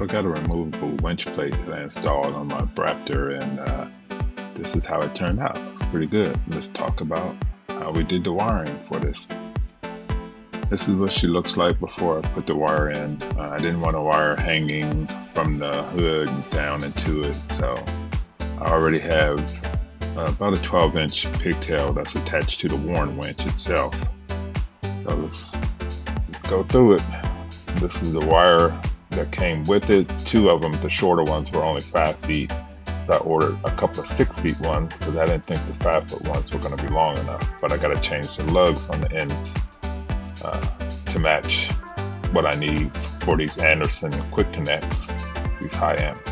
So I got a removable winch plate that I installed on my Raptor, and this is how it turned out. It's pretty good. Let's talk about how we did the wiring for this. This is what she looks like before I put the wire in. I didn't want a wire hanging from the hood down into it, so I already have about a 12-inch pigtail that's attached to the worn winch itself. So let's go through it. This is the wire that came with it. Two of them, the shorter ones, were only 5 feet. So I ordered a couple of 6-feet ones because I didn't think the 5-foot ones were going to be long enough. But I got to change the lugs on the ends to match what I need for these Anderson quick connects, these high amp.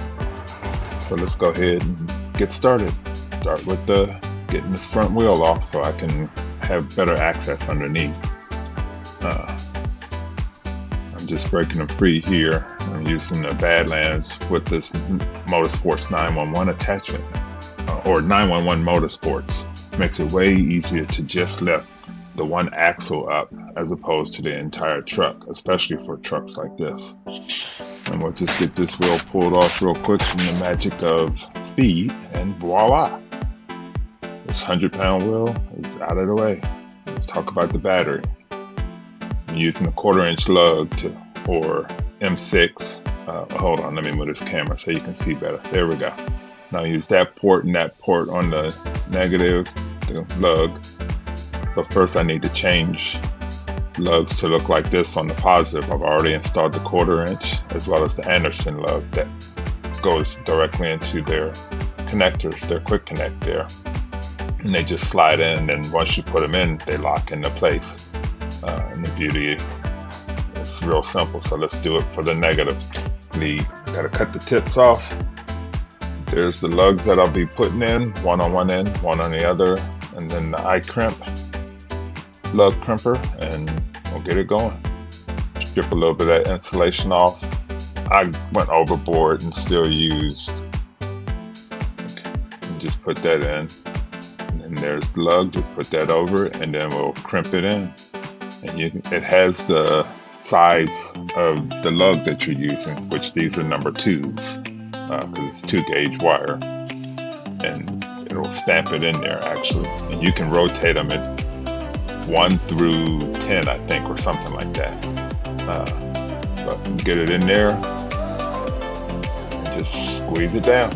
So let's go ahead and get started. Start with getting this front wheel off so I can have better access underneath. I'm just breaking them free here. I'm using the Badlands with this Motorsports 911 attachment, or 911 Motorsports. Makes it way easier to just lift the one axle up as opposed to the entire truck, especially for trucks like this. And we'll just get this wheel pulled off real quick from the magic of speed, and voila! This 100-pound wheel is out of the way. Let's talk about the battery. I'm using a 1/4-inch lug or M6. Hold on, let me move this camera so you can see better. There we go. Now use that port and that port on the negative, the lug. So first I need to change lugs to look like this on the positive. I've already installed the 1/4-inch as well as the Anderson lug that goes directly into their connectors, their quick connect there. And they just slide in, and once you put them in, they lock into place. And the beauty, it's real simple. So let's do it for the negative lead. Gotta cut the tips off. There's the lugs that I'll be putting in, one on one end, one on the other, and then the eye crimp, lug crimper, and we'll get it going. Strip a little bit of that insulation off. I went overboard and still used, and just put that in. And there's the lug, just put that over it, and then we'll crimp it in. And it has the size of the lug that you're using, which these are number 2s, because it's 2-gauge wire. And it'll stamp it in there actually. And you can rotate them at 1 through 10, I think, or something like that. But get it in there and just squeeze it down.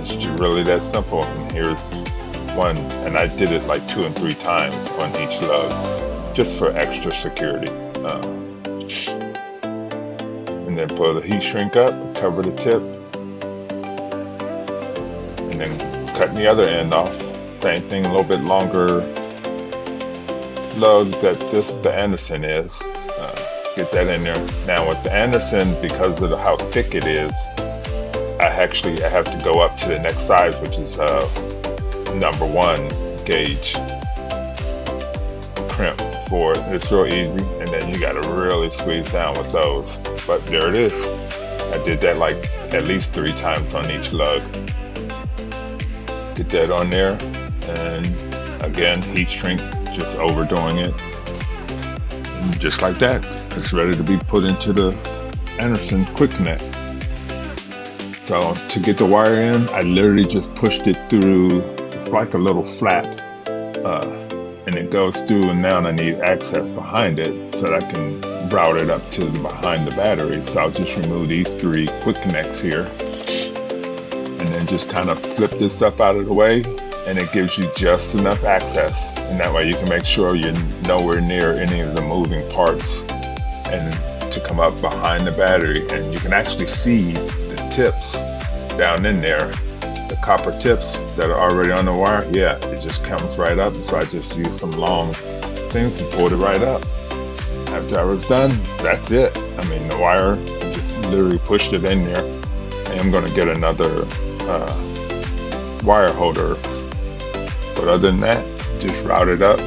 It's just really that simple. And here's one, and I did it like 2 and 3 times on each lug, just for extra security. And then put a heat shrink up, cover the tip, and then cutting the other end off. Same thing, a little bit longer lug that the Anderson is. Get that in there. Now with the Anderson, because of how thick it is, I have to go up to the next size, which is number 1 gauge crimp for it. It's real easy, and then you got to really squeeze down with those. But there it is. I did that like at least 3 times on each lug. Get that on there, and again, heat shrink, just overdoing it. And just like that, it's ready to be put into the Anderson quick connect. So to get the wire in, I literally just pushed it through. It's like a little flap, and it goes through, and now I need access behind it so that I can route it up to behind the battery. So I'll just remove these 3 quick connects here, and then just kind of flip this up out of the way, and it gives you just enough access. And that way you can make sure you're nowhere near any of the moving parts, and to come up behind the battery, and you can actually see the tips down in there. The copper tips that are already on the wire, yeah, it just comes right up. So I just used some long things and pulled it right up. After I was done, that's it. I mean, the wire, I just literally pushed it in there. And I'm gonna get another wire holder. But other than that, just route it up.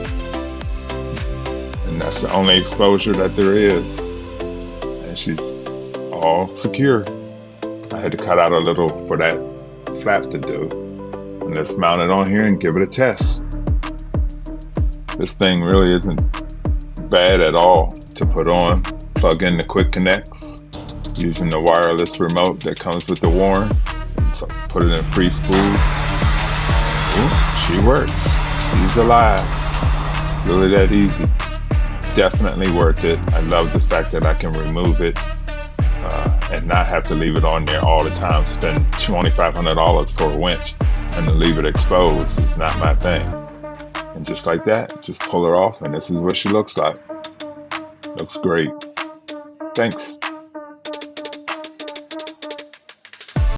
And that's the only exposure that there is. And she's all secure. I had to cut out a little for that flap to do. And let's mount it on here and give it a test. This thing really isn't bad at all to put on. Plug in the quick connects, using the wireless remote that comes with the Warren. So put it in free spool. Ooh, she works. She's alive. Really that easy. Definitely worth it. I love the fact that I can remove it and not have to leave it on there all the time. Spend $2,500 for a winch and to leave it exposed is not my thing. And just like that, just pull her off, and this is what she looks like. Looks great. Thanks.